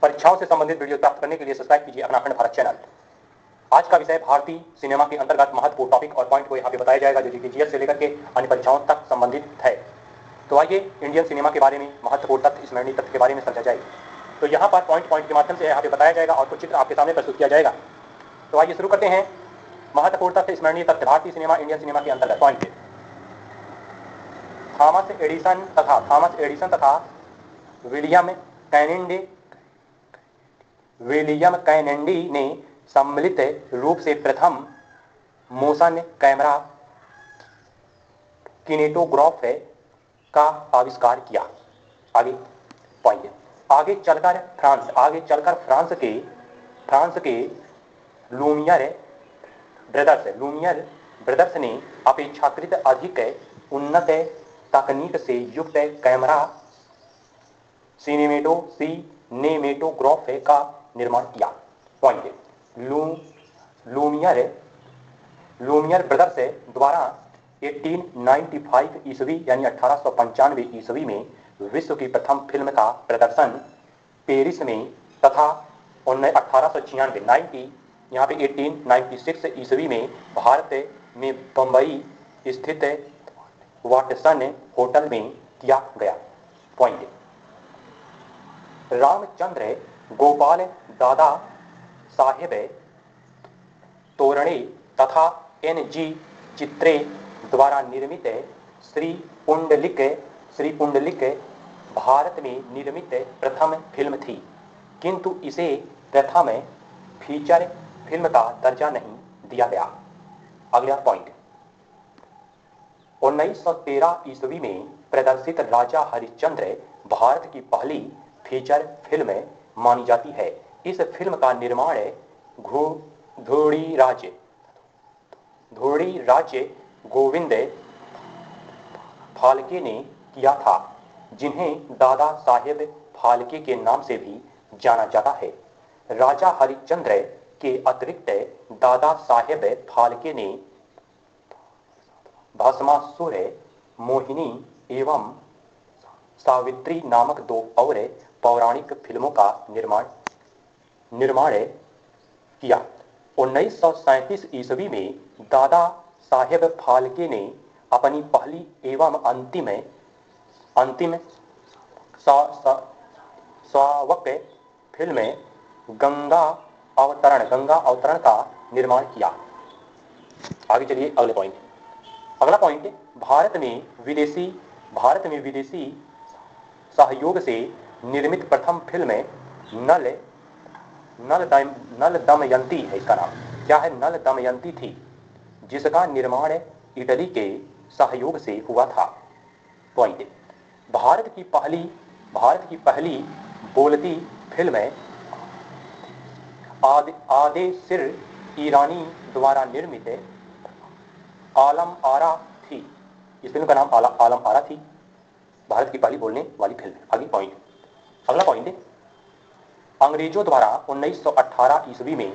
परीक्षाओं से संबंधित वीडियो प्राप्त करने के लिए सब्सक्राइब कीजिए अपना अखंड भारत चैनल। आज का विषय भारतीय सिनेमा के अंतर्गत महत्वपूर्ण टॉपिक और पॉइंट को यहाँ पे बताया जाएगा जो कि जीएस से लेकर के अन्य परीक्षाओं तक संबंधित है। तो आइए इंडियन सिनेमा के बारे में महत्वपूर्ण तथ्य, स्मरणीय तथ्य के बारे में समझा जाए। तो यहाँ पर पॉइंट पॉइंट के माध्यम से यहाँ पे बताया जाएगा और कुछ चित्र आपके सामने प्रस्तुत किया जाएगा। तो आइए शुरू करते हैं। महत्वपूर्ण तथ्य, स्मरणीय तथ्य, भारतीय सिनेमा इंडियन सिनेमा के अंतर्गत पॉइंट। थॉमस एडिसन तथा विलियम कैनेडी ने सम्मिलित रूप से प्रथम मोशन कैमरा किनेटोग्राफ का आविष्कार किया। आगे पॉइंट। आगे चलकर फ्रांस के लूमियर ब्रदर्स ने अपेक्षाकृत अधिक उन्नत तकनीक से युक्त कैमरा सिनेमेटोग्राफ का निर्माण किया। पॉइंट। लूमियर ब्रदर्स द्वारा 1895 ईस्वी यानी 1895 ईस्वी में विश्व की प्रथम फिल्म का प्रदर्शन पेरिस में तथा 1896 यहाँ पे 1896 ईस्वी में भारत में बंबई स्थित वाटसन होटल में किया गया। पॉइंट। रामचंद्र गोपाल दादा साहेब तोरणे तथा एन.जी. चित्रे द्वारा निर्मित श्री पुंडलिक भारत में निर्मित प्रथम फिल्म थी, किंतु इसे प्रथम फीचर फिल्म का दर्जा नहीं दिया गया। अगला पॉइंट। 1913 ईस्वी में प्रदर्शित राजा हरिश्चंद्र भारत की पहली फीचर फिल्म मानी जाती है। इस फिल्म का निर्माण धोड़ीराज गोविंद फाल्के ने किया था, जिन्हें दादा साहेब फाल्के के नाम से भी जाना जाता है। राजा हरिश्चंद्र के अतिरिक्त दादा साहेब फाल्के ने भस्मासुर, मोहिनी एवं सावित्री नामक 2 और पौराणिक फिल्मों का निर्माण किया। 1937 ईस्वी में दादा साहेब फाल्के ने अपनी पहली एवं अंतिम स्वावक फिल्म गंगा अवतरण का निर्माण किया। आगे चलिए अगले पॉइंट। अगला पॉइंट। भारत में विदेशी सहयोग से निर्मित प्रथम फिल्म नल दमयंती है। इसका नाम क्या है? नल दमयंती थी, जिसका निर्माण इटली के सहयोग से हुआ था। पॉइंट। भारत की पहली बोलती फिल्म आदेशिर ईरानी द्वारा निर्मित आलम आरा थी। इस फिल्म का नाम आलम आरा थी, भारत की पहली बोलने वाली फिल्म। आगे पॉइंट। अगला पॉइंट। अंग्रेजों द्वारा 1918 ईस्वी में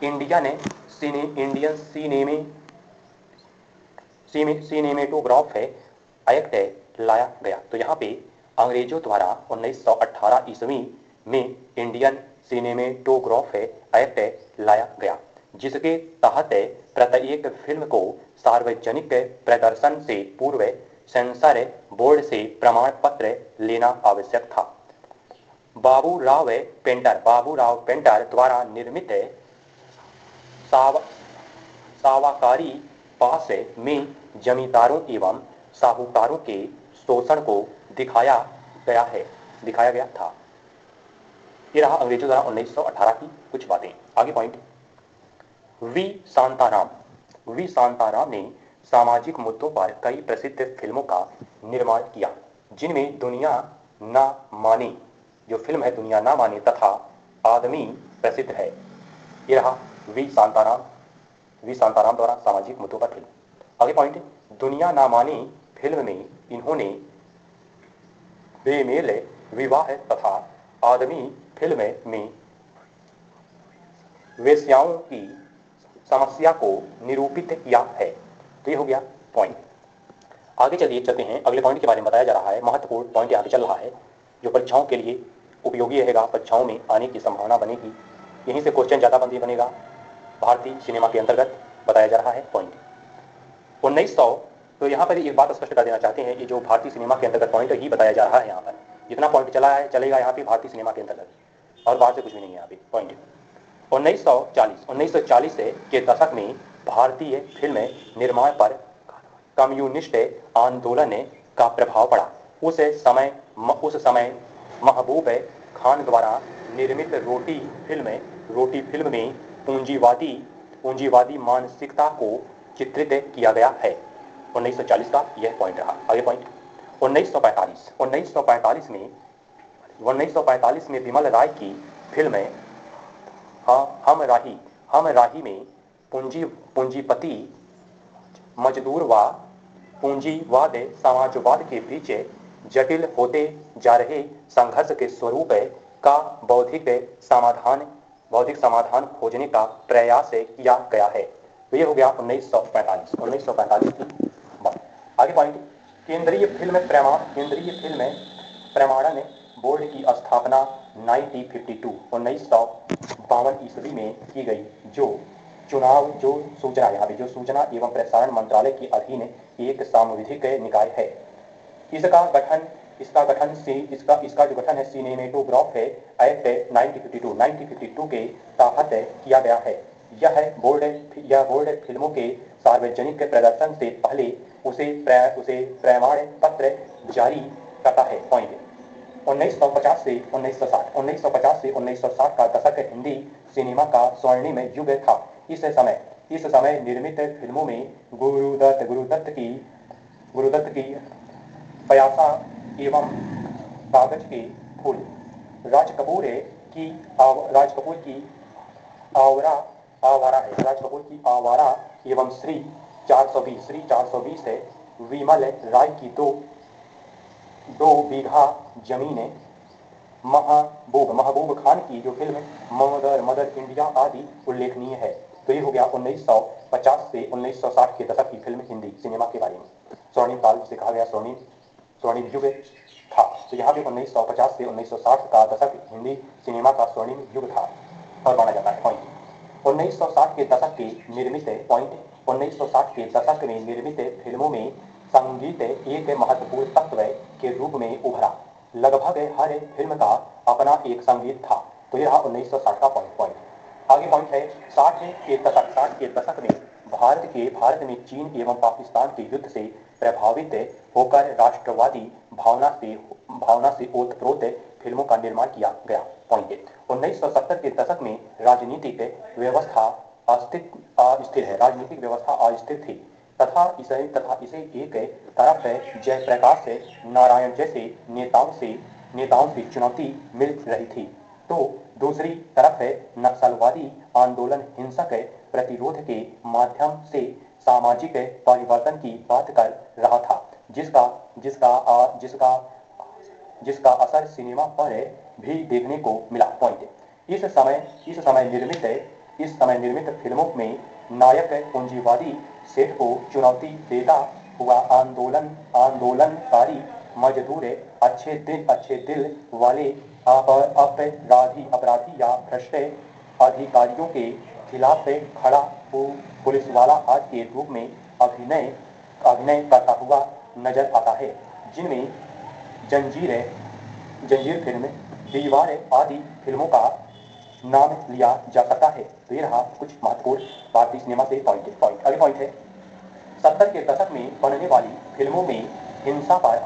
इंडियन सिनेमेटोग्राफ एक्ट लाया गया। तो यहाँ पे अंग्रेजों द्वारा 1918 ईस्वी में इंडियन सिनेमेटोग्राफ एक्ट लाया गया, जिसके तहत प्रत्येक फिल्म को सार्वजनिक प्रदर्शन से पूर्व सेंसर बोर्ड से प्रमाण पत्र लेना आवश्यक था। बाबूराव पेंटर द्वारा निर्मित सावाकारी पास में जमींदारों एवं साहूकारों के शोषण को दिखाया गया था। ये रहा अंग्रेजों द्वारा 1918 की कुछ बातें। आगे पॉइंट। वी शांताराम ने सामाजिक मुद्दों पर कई प्रसिद्ध फिल्मों का निर्माण किया, जिनमें दुनिया ना माने जो फिल्म है दुनिया ना माने तथा आदमी प्रसिद्ध है। ये रहा वी शांताराम द्वारा सामाजिक मुद्दों पर फिल्म। आगे पॉइंट। दुनिया ना माने फिल्म में इन्होंने बेमेल विवाह तथा आदमी फिल्म में वेश्याओं की समस्या को निरूपित किया है। तो ये हो गया पॉइंट। आगे चलते हैं। अगले पॉइंट के बारे में बताया जा रहा है। महत्वपूर्ण पॉइंट यहाँ पे चल रहा है जो परीक्षाओं के लिए उपयोगी रहेगा, परीक्षाओं में आने की संभावना बनेगी। यहीं से क्वेश्चन ज़्यादा बनेगा। भारतीय सिनेमा के अंतर्गत बताया जा रहा है पॉइंट 1900। तो यहाँ पर एक बात स्पष्ट कर देना चाहते हैं, ये जो भारतीय सिनेमा के अंतर्गत पॉइंट ही बताया जा रहा है। यहाँ पर जितना पॉइंट चला है चलेगा यहाँ पे भारतीय सिनेमा के अंतर्गत, और बाहर से कुछ भी नहीं है यहाँ पे पॉइंट। 1940 से के दशक में भारतीय फिल्म निर्माण पर कम्युनिस्ट आंदोलन का प्रभाव पड़ा। उस समय महबूब खान द्वारा निर्मित रोटी फिल्म में पूंजीवादी मानसिकता को चित्रित किया गया है। 1940 का यह पॉइंट रहा। आगे पॉइंट 1945 में विमल राय की फिल्म हम राही में पूंजीपति मजदूर व पूंजीवाद समाजवाद के बीच जटिल होते जा रहे संघर्ष के स्वरूप का बौद्धिक समाधान खोजने का प्रयास किया गया है। तो ये हो गया 1945 की बात। आगे पॉइंट केंद्रीय फिल्म प्रमाणन बोर्ड की स्थापना 1952 ईस्वी में की गई, जो सूचना एवं प्रसारण मंत्रालय के अधीन एक सांविधिक निकाय है। इसका जो गठन है सिनेमेटोग्राफ एक्ट 1952 के तहत किया गया है। यह बोर्ड फिल्मों के सार्वजनिक प्रदर्शन से पहले उसे प्रमाण पत्र जारी करता है। पॉइंट 1950 से 1960 का दशक हिंदी सिनेमा का स्वर्णिम युग था। इस समय निर्मित फिल्मों में गुरुदत्त की प्यासा एवं कागज के फूल, राज कपूर की आवारा एवं श्री 420 विमल राय की दो बीघा जमीन, महबूब खान की जो फिल्म मदर इंडिया आदि उल्लेखनीय है। तो ये हो गया 1950 से 1960 के दशक की फिल्म हिंदी सिनेमा के बारे में। स्वर्णिम काल जिसे कहा गया स्वर्णिम युग था। तो यहाँ पे 1950 से 1960 का दशक हिंदी सिनेमा का स्वर्णिम युग था और माना जाता है। पॉइंट 1960 के दशक में निर्मित फिल्मों में संगीत एक महत्वपूर्ण तत्व के रूप में उभरा। लगभग हर फिल्म का अपना एक संगीत था। तो यह 1960 का पॉइंट। आगे पॉइंट है 60 के दशक में भारत में चीन एवं पाकिस्तान के युद्ध से प्रभावित होकर राष्ट्रवादी भावना से ओतप्रोत फिल्मों का निर्माण किया गया। पॉइंट 1970 के दशक में राजनीतिक व्यवस्था अस्थिर थी तथा इसे एक तरफ जयप्रकाश नारायण जैसे नेताओं से चुनौती मिल रही थी, तो दूसरी तरफ नक्सलवादी आंदोलन हिंसक प्रतिरोध के माध्यम से सामाजिक परिवर्तन की बात कर रहा था, जिसका असर सिनेमा पर भी देखने को मिला। पॉइंट इस समय निर्मित फिल्मों में नायक पूंजीवादी सेठ को चुनौती देता हुआ आंदोलनकारी मजदूर अच्छे दिल वाले अपराधी या भ्रष्ट अधिकारियों के खिलाफ खड़ा पुलिस वाला आज के रूप में अभिनय करता हुआ नजर आता है, जिनमें जंजीर फिल्म, दीवार आदि फिल्मों का नाम लिया जा सकता है। तो ये रहा कुछ महत्वपूर्ण भारतीय सिनेमा से पॉइंट। अगले पॉइंट है 70 के दशक में बनने वाली फिल्मों में हिंसा पर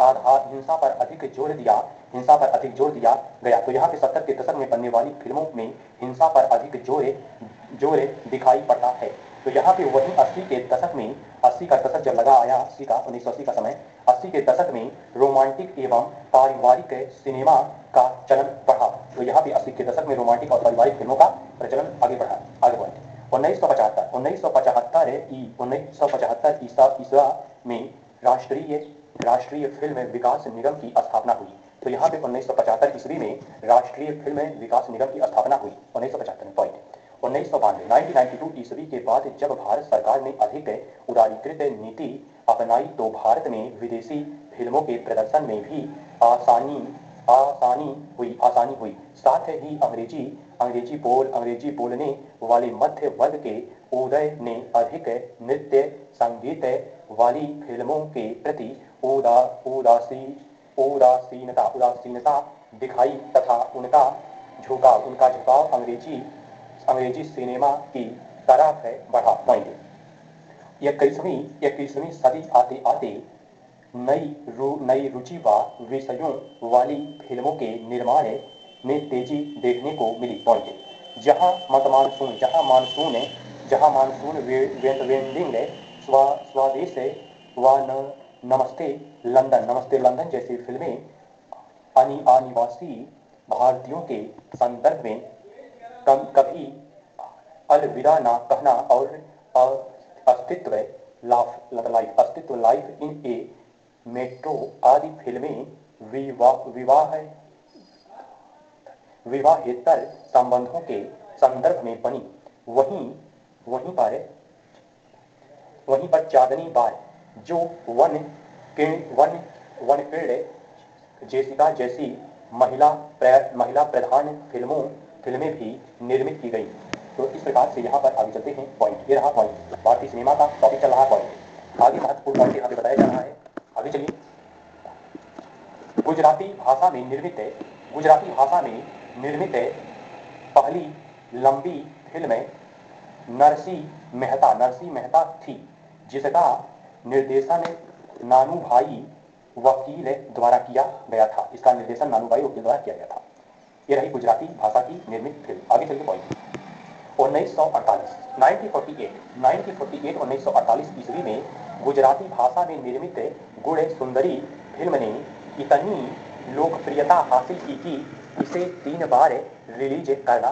अधिक जोर दिया गया। तो यहाँ पे 70 के दशक में बनने वाली फिल्मों में हिंसा पर अधिक जोर दिखाई पड़ता है। तो यहाँ पे वही 80 के दशक में 80 का दशक जब लगा आया 1980 का समय, 80 के दशक में रोमांटिक एवं पारिवारिक सिनेमा का चलन बढ़ा। तो यहाँ पे 80 के दशक में रोमांटिक और पारिवारिक फिल्मों का प्रचलन आगे बढ़ा। आगे बढ़े 1975 ईस्वी में राष्ट्रीय फिल्म विकास निगम की स्थापना हुई। तो यहाँ पे 1975 ईस्वी में राष्ट्रीय फिल्म विकास निगम की स्थापना हुई। 1975 में पॉइंट 1992 ईस्वी के बाद जब भारत सरकार ने अधिक उदारीकृत नीति अपनाई, तो भारत में विदेशी फिल्मों के प्रदर्शन में भी आसानी हुई। साथ ही अंग्रेजी बोलने वाले मध्य वर्ग के उदय ने अधिक नृत्य संगीत वाली फिल्मों के प्रति उदासीनता दिखाई तथा उनका झुकाव अंग्रेजी सिनेमा की तरफ बढ़ा। पॉइंट 21वीं सदी आते आते नई रुचि व विषयों वाली फिल्मों के निर्माण में तेजी देखने को मिली। पॉइंट जहां मानसून वेंडिंग स्वदेश व नमस्ते लंदन जैसी फिल्में अनिवासी भारतीयों के संदर्भ में कभी अलविदा ना कहना और अस्तित्व लाइफ इन ए मेट्रो आदि फिल्में विवाहेतर संबंधों के संदर्भ में बनी। वहीं पर चांदनी बार जो वनफील्ड जेसिका जैसी महिला प्रधान फिल्में भी निर्मित की गई। तो इस प्रकार से यहाँ पर आगे चलते हैं। पॉइंट ये रहा पॉइंट, भारतीय सिनेमा का टॉपिक चल रहा है। पॉइंट आगे महत्वपूर्ण पॉइंट यहाँ पे बताया जा रहा है। आगे चलिए। गुजराती भाषा में निर्मित पहली लंबी फिल्म नरसिंह मेहता थी, जिसका निर्देशन नानूभाई वकील द्वारा किया गया था। इसका निर्देशन नानूभाई वकील द्वारा किया गया था। ये रही गुजराती भाषा की निर्मित फिल्म। आगे चलिए। पॉइंट 1948 ईस्वी में गुजराती भाषा में निर्मित गुड़ सुंदरी फिल्म ने इतनी लोकप्रियता हासिल की कि इसे 3 बार रिलीज करना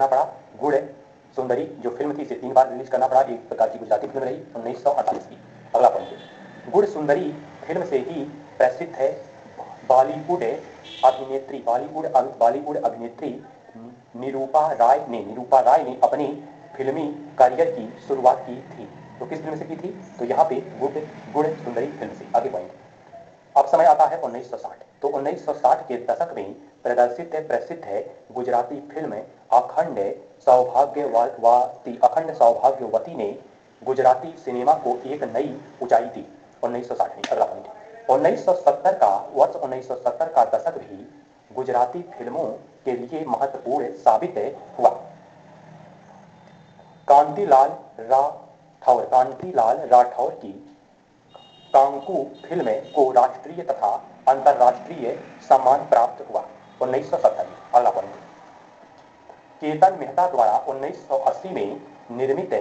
पड़ा। गुड़ सुंदरी जो फिल्म थी इसे 3 बार रिलीज करना पड़ा। एक प्रकार की गुजराती फिल्म रही 1948 की। अगला पॉइंट, गुड़ सुंदरी फिल्म से ही प्रसिद्ध है बॉलीवुड अभिनेत्री निरूपा राय ने अपनी फिल्मी करियर की शुरुआत की थी। तो किस फिल्म से की थी? तो यहाँ पे गुड़ सुंदरी फिल्म से। आगे पॉइंट, अब समय आता है 1960। तो 1960 के दशक में प्रसिद्ध है गुजराती फिल्म अखंड सौभाग्यवती ने गुजराती सिनेमा को एक नई ऊंचाई दी 1960 में। अगला पॉइंट, 1970 का दशक भी गुजराती फिल्मों के लिए महत्वपूर्ण साबित हुआ। कांतिलाल राठौर की कांकू फिल्म को राष्ट्रीय तथा अंतर्राष्ट्रीय सम्मान प्राप्त हुआ 1970 में। अगला पॉइंट, केतन मेहता द्वारा 1980 में निर्मित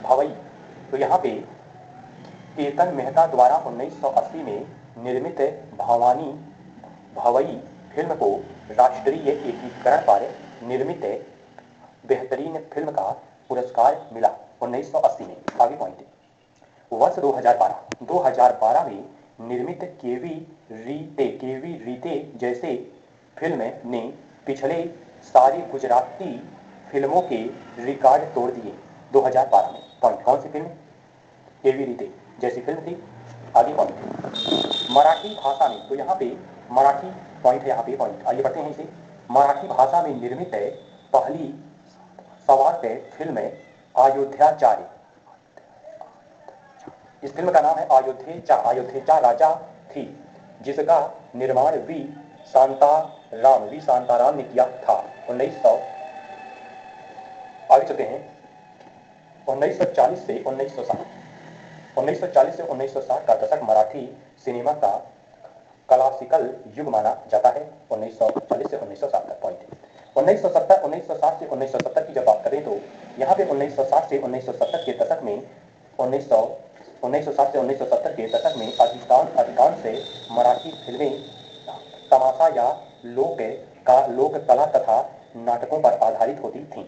भवई। तो यहाँ पे केतन मेहता द्वारा 1980 में निर्मित भवई फिल्म को राष्ट्रीय एकीकरण पर निर्मित बेहतरीन फिल्म का पुरस्कार मिला 1980 में। आगे पॉइंट, वर्ष 2012 में निर्मित केवी रीते जैसे फिल्म ने पिछले सारी गुजराती फिल्मों के रिकॉर्ड तोड़ दिए 2012 में। पॉइंट, कौन सी फिल्म? केवी रीते जैसी फिल्म थी। आगे पॉइंट, मराठी भाषा में। तो यहाँ पे मराठी पॉइंट है। यहाँ पे पॉइंट आइए पढ़ते हैं इसे। मराठी भाषा में निर्मित पहली स्वार्थ फिल्म अयोध्याचार्य। इस फिल्म का नाम है अयोध्या राजा थी, जिसका निर्माण वी शांताराम ने किया था 1900। आगे चलते हैं 1940 से 1960 का दशक मराठी सिनेमा का क्लासिकल युग माना जाता है 1940 से 1960 तक। पॉइंट 1960 से 1970 की जब बात करें तो यहाँ पे 1960 से 1970 के दशक में 1960 से 1970 के दशक में अधिकांश मराठी फिल्में तमाशा या लोक कला तथा नाटकों पर आधारित होती थीं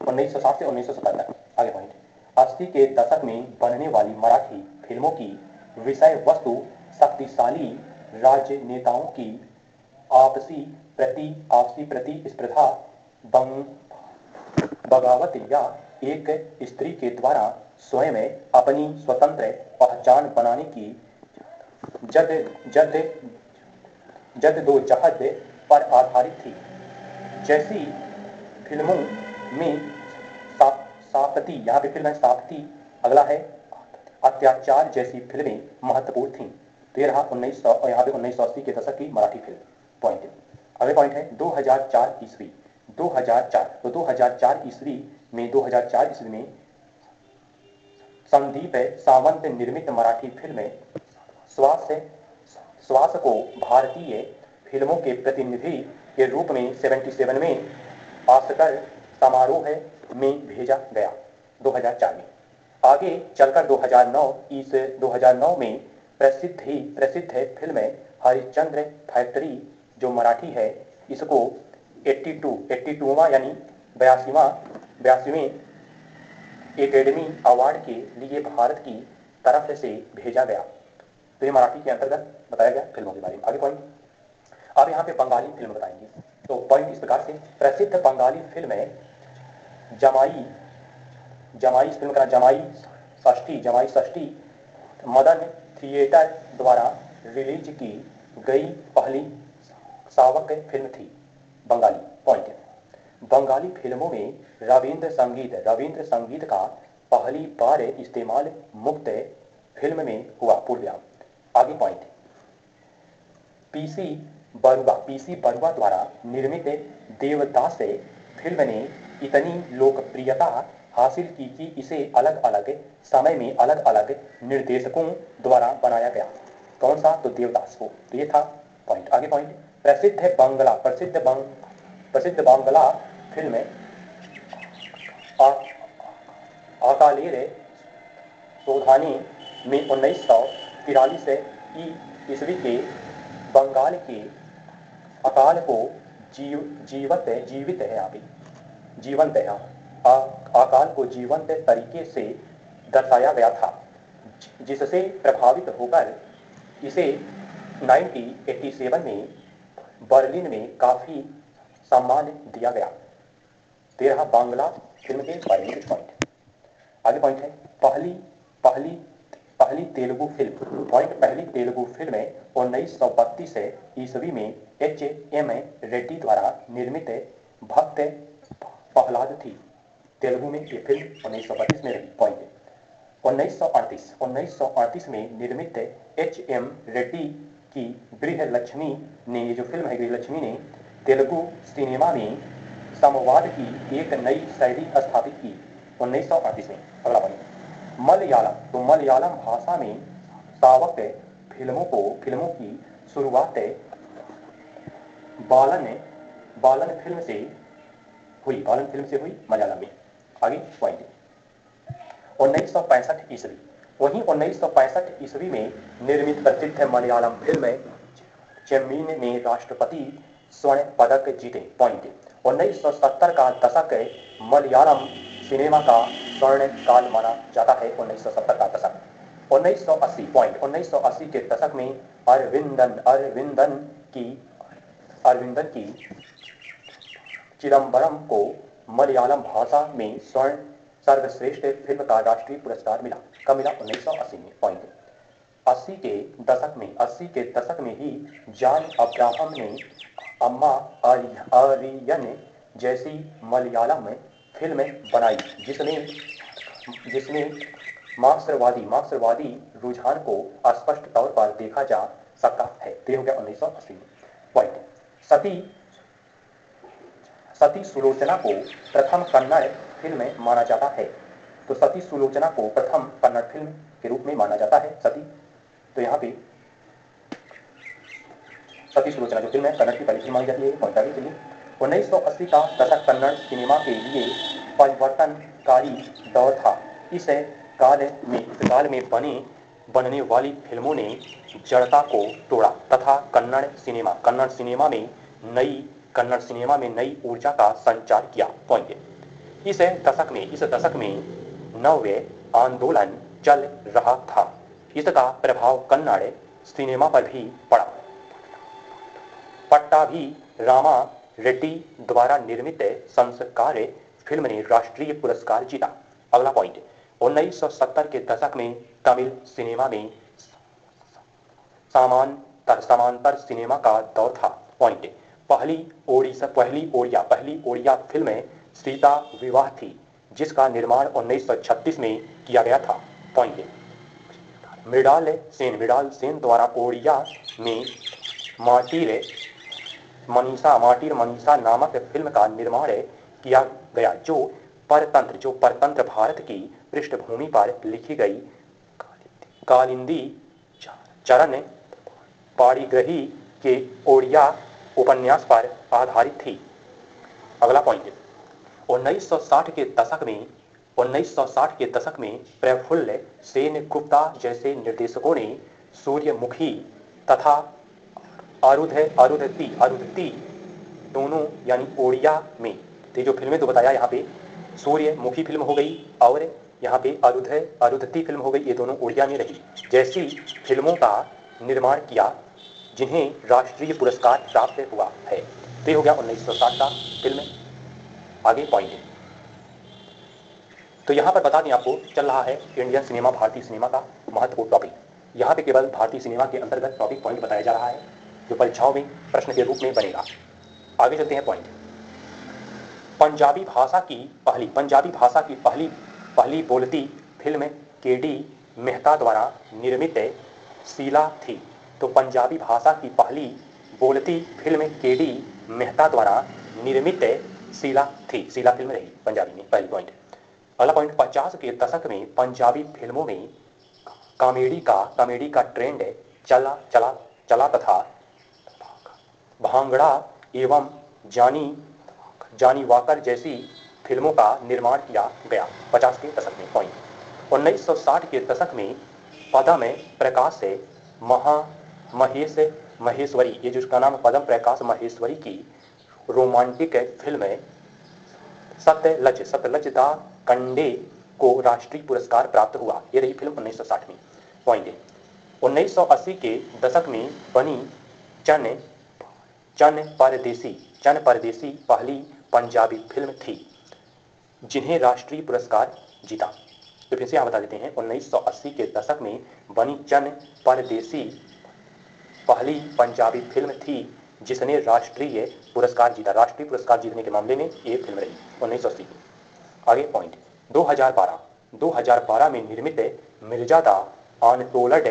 1960 से 1970 तक। आगे पॉइंट, 80 के दशक में बनने वाली मराठी फिल्मों की विषय वस्तु शक्तिशाली राजनेताओं की आपसी प्रतिस्पर्धा, बगावत या एक स्त्री के द्वारा स्वयं अपनी स्वतंत्र पहचान बनाने की जद जद जद्दोजहद पर आधारित थी। जैसी फिल्मों में साप्ती, यहाँ पे फिल्म है साप्ती, अगला है अत्याचार जैसी फिल्में महत्वपूर्ण थीं। तो ये रहा 1900 और यहाँ पे 1980 के दशक की मराठी फिल्म। पॉइंट अगले पॉइंट है 2004 ईस्वी। 2004 तो 2004 ईस्वी में संदीप सावंत निर्मित मराठी फिल्म श्वास श्वास को भारतीय फिल्मों के प्रतिनिधि के रूप में 77 में ऑस्कर समारोह में भेजा गया 2004 में। आगे चलकर 2009 में प्रसिद्ध फिल्म हरिश्चंद्र फैक्ट्री जो मराठी है, इसको 82वां यानी 82वें एकेडमी अवार्ड के लिए भारत की तरफ से भेजा गया। तो ये मराठी के अंतर्गत बताया गया फिल्मों के बारे में। आगे पॉइंट, अब यहाँ पे बंगाली फिल्म बताएंगे। तो पॉइंट इस प्रकार से, प्रसिद्ध बंगाली फिल्म है जमाई फिल्म का जमाई षष्ठी मदन थिएटर द्वारा रिलीज की गई पहली सावक फिल्म थी बंगाली। पॉइंट, बंगाली फिल्मों में रविंद्र संगीत का पहली बार इस्तेमाल मुक्त फिल्म में हुआ। पूर्व आगे पॉइंट, पीसी बरुआ द्वारा निर्मित देवदास फिल्म ने इतनी लोकप्रियता हासिल की कि इसे अलग अलग समय में अलग अलग निर्देशकों द्वारा बनाया गया। कौन सा? तो देवदास को। तो ये था पॉइंट। आगे पॉइंट, प्रसिद्ध बांग्ला फिल्म अकालेर सोधानी में 1943 ईस्वी के बंगाल के अकाल को अकाल को जीवंत तरीके से दर्शाया गया था, जिससे प्रभावित होकर इसे 1987 में बर्लिन में काफी सम्मान दिया गया। 13 बांग्ला फिल्म के बारे में पॉइंट। आगे पॉइंट है पहली तेलुगु फिल्म। पॉइंट, पहली तेलुगु फिल्म 1932 ईस्वी में HM रेड्डी द्वारा निर्मित भक्त प्रहलाद थी। तेलुगु में ये फिल्म 1932 में रही। पॉइंट, 1938 में निर्मित HM रेड्डी की गृहलक्ष्मी ने, ये जो फिल्म है गृहलक्ष्मी ने, तेलुगु सिनेमा में संवाद की एक नई शैली स्थापित की 1938 में। अगला पॉइंट, मलयालम। तो मलयालम भाषा में सावक फिल्मों की शुरुआत बालन फिल्म से हुई मलयालम में। आगे पॉइंट, 1965 ईस्वी। वहीं 1965 ईस्वी में निर्मित प्रसिद्ध मलयालम फिल्म चेम्मीन ने राष्ट्रपति स्वर्ण पदक जीते। पॉइंट, 1970 का दशक मलयालम सिनेमा का स्वर्ण काल माना जाता है। 1970 का दशक। 1980 पॉइंट, 1980 के दशक में अरविंदन की चिदम्बरम को मलयालम भाषा में स्वर्ण सर्वश्रेष्ठ फिल्म का राष्ट्रीय पुरस्कार मिला। कब मिला? 1980 में। पॉइंट, 80 के दशक में ही जॉन अब्राहम ने अम्मा आरियन जैसी मलयालम फिल्म बनाई, जिसमें मार्क्सवादी रुझान को स्पष्ट तौर पर देखा जा सकता है। तो हो गया 1980 में। पॉइंट, सती सुलोचना को प्रथम कन्नड़ फिल्म माना जाता है। तो सती सुलोचना को प्रथम कन्नड़ फिल्म के रूप में माना जाता है सती। तो यहाँ पे सती सुलोचना जो फिल्म है कन्नड़ की पहली फिल्म मानी जाती है। पॉइंट आगे चलिए, 1980 का दशक कन्नड़ सिनेमा के लिए परिवर्तनकारी दौर था। इस काल में बनने वाली फिल्मों ने जड़ता को तोड़ा तथा कन्नड़ सिनेमा में नई ऊर्जा का संचार किया। पॉइंट, इस दशक में नव्य आंदोलन चल रहा था। इसका प्रभाव कन्नड़ सिनेमा पर भी पड़ा। पट्टाभी रामा रेड्डी द्वारा निर्मित संस्कार फिल्म ने राष्ट्रीय पुरस्कार जीता। अगला पॉइंट, 1970 के दशक में तमिल सिनेमा में समांतर सिनेमा का दौर था। पॉइंट, पहली ओडिया फिल्म सीता विवाह थी, जिसका निर्माण 1936 में किया गया था। पॉइंट, मृणाल सेन द्वारा ओडिया में माटीर मनीषा नामक फिल्म का निर्माण किया गया, जो परतंत्र भारत की पृष्ठभूमि पर लिखी गई कालिंदी चरण पाणिग्रही के ओडिया उपन्यास पर आधारित थी। अगला पॉइंट, 1960 के दशक में प्रफुल्ल सेन गुप्ता जैसे निर्देशकों ने सूर्यमुखी तथा अरुंधति दोनों यानी ओडिया में, तो जो फिल्में तो बताया यहाँ पे सूर्यमुखी फिल्म हो गई और यहाँ पे अरुंधति फिल्म हो गई, ये दोनों ओडिया में रही, जैसी फिल्मों का निर्माण किया जिन्हें राष्ट्रीय पुरस्कार प्राप्त हुआ है। तो ये हो गया 1960 का फिल्म। आगे पॉइंट, तो यहाँ पर बता दें आपको चल रहा है इंडियन सिनेमा, भारतीय सिनेमा का महत्वपूर्ण टॉपिक। यहाँ पे केवल भारतीय सिनेमा के अंतर्गत टॉपिक पॉइंट बताया जा रहा है जो परीक्षाओं में प्रश्न के रूप में बनेगा। आगे चलते हैं पॉइंट, पंजाबी भाषा की पहली बोलती फिल्म केडी मेहता द्वारा निर्मित शीला थी। तो पंजाबी भाषा की पहली बोलती फिल्म केडी मेहता द्वारा निर्मित शीला थी, शीला फिल्म रही पंजाबी में। पहली पॉइंट। अगला पॉइंट, 50 के दशक में पंजाबी फिल्मों में कॉमेडी का ट्रेंड चला तथा भांगड़ा एवं जानी वाकर जैसी फिल्मों का निर्माण किया गया 50 के दशक में। पॉइंट, 1960 के दशक में पदम प्रकाश से महेश्वरी, ये जिसका नाम पदम प्रकाश महेश्वरी की रोमांटिक फिल्म सतलज दा कंडे को राष्ट्रीय पुरस्कार प्राप्त हुआ। ये रही फिल्म 1960 में। पॉइंट, 1980 के दशक में बनी चन परदेसी पहली पंजाबी फिल्म थी जिन्हें राष्ट्रीय पुरस्कार जीता। तो फिर से यहाँ बता देते हैं, 1980 के दशक में बनी चन परदेसी पहली पंजाबी फिल्म थी जिसने राष्ट्रीय पुरस्कार जीता। राष्ट्रीय पुरस्कार जीतने के मामले में ये फिल्म रही 1980 की। आगे पॉइंट, 2012 में निर्मित मिर्जादा अनटोल्ड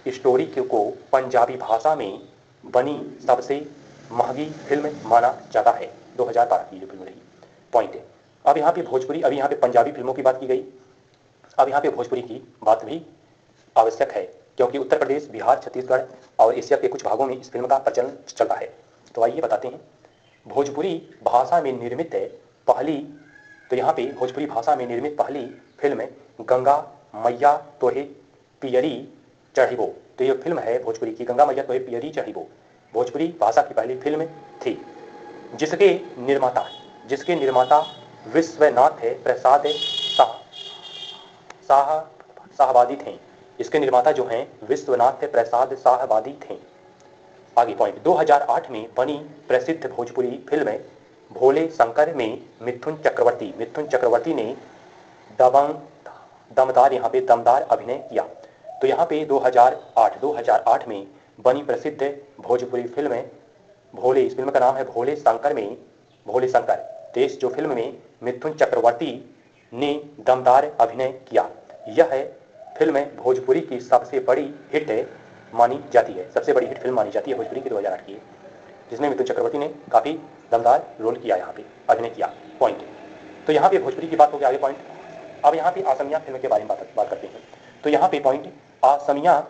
स्टोरी को पंजाबी भाषा में बनी सबसे महंगी फिल्म माना जाता है। 2012 की जो फिल्म रही। पॉइंट, अब यहाँ पे भोजपुरी, अभी यहाँ पे पंजाबी फिल्मों की बात की गई, अब यहाँ पे भोजपुरी की बात भी आवश्यक है क्योंकि उत्तर प्रदेश, बिहार, छत्तीसगढ़ और एशिया के कुछ भागों में इस फिल्म का प्रचलन चलता है। तो आइए बताते हैं, भोजपुरी भाषा में निर्मित पहली, तो यहाँ पे भोजपुरी भाषा में निर्मित पहली फिल्म गंगा मैया तोहे पियरी चढ़िबो। तो ये फिल्म है भोजपुरी की, गंगा मैया तोहे पियरी चढ़िबो, भोजपुरी भाषा की पहली फिल्म थी जिसके निर्माता विश्वनाथ प्रसाद शाहवादी थे। इसके निर्माता जो हैं विश्वनाथ प्रसाद शाहवादी थे। आगे पॉइंट, 2008 में बनी प्रसिद्ध भोजपुरी फिल्म भोले शंकर में मिथुन चक्रवर्ती ने दमदार, यहाँ पे दमदार अभिनय किया। तो यहाँ पे 2008 में बनी प्रसिद्ध भोजपुरी फिल्म भोले, इस फिल्म का नाम है भोले शंकर। देश जो फिल्म में मिथुन चक्रवर्ती ने दमदार अभिनय किया। यह फिल्म भोजपुरी की सबसे बड़ी हिट मानी जाती है, सबसे बड़ी हिट फिल्म मानी जाती है भोजपुरी की 2008 की, जिसमें मिथुन चक्रवर्ती ने काफी दमदार रोल किया, यहाँ पे अभिनय किया। पॉइंट, तो यहाँ पे भोजपुरी की बात हो गई। आगे पॉइंट, अब यहाँ पे असमिया फिल्म के बारे में बात करते हैं। तो यहाँ पे पॉइंट, असमिया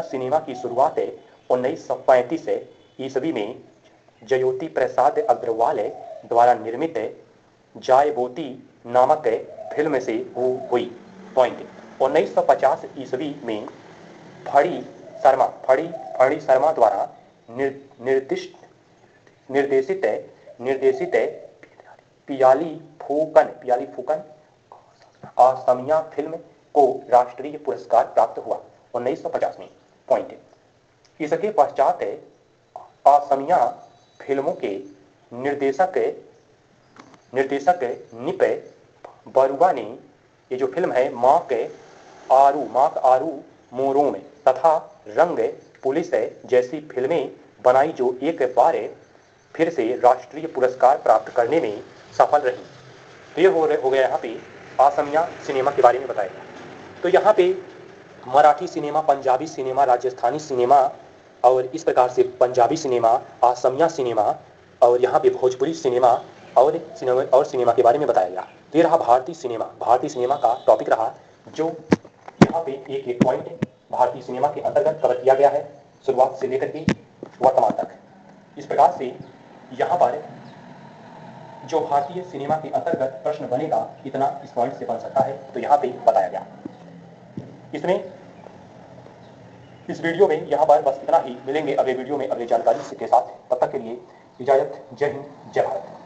सिनेमा की शुरुआत 1935 ईस्वी में जयोति प्रसाद अग्रवाल द्वारा निर्मित जायबोती नामक फिल्म से हुई। पॉइंट, 1950 ईस्वी में फणी शर्मा द्वारा निर्देशित पियाली फूकन असमिया फिल्म को राष्ट्रीय पुरस्कार प्राप्त हुआ 1950 में। पॉइंट, इसके पश्चात असमिया फिल्मों के निर्देशक निप बरुआ ने ये जो फिल्म है माक आरू मोरों में तथा रंग पुलिस जैसी फिल्में बनाई जो एक बार फिर से राष्ट्रीय पुरस्कार प्राप्त करने में सफल रही। तो ये हो गया यहाँ पे असमिया सिनेमा के बारे में बताया गया। तो यहाँ पे Marathi cinema, Punjabi cinema, Rajasthani cinema और इस प्रकार से पंजाबी सिनेमा, असमिया सिनेमा और यहाँ पे भोजपुरी सिनेमा और सिनेमा के बारे में बताया गया। तो ये रहा भारतीय सिनेमा का टॉपिक रहा, जो यहाँ पे एक एक पॉइंट भारतीय सिनेमा के अंतर्गत कवर किया गया है, शुरुआत से लेकर के वर्तमान तक। इस प्रकार से यहाँ पर जो भारतीय सिनेमा के अंतर्गत प्रश्न बनेगा इतना इस पॉइंट से बन सकता है, तो यहाँ पे बताया गया। इसमें इस वीडियो में यहाँ पर बस इतना ही। मिलेंगे अगले वीडियो में अगली जानकारी के साथ। तब तक के लिए इजाजत। जय हिंद, जय भारत।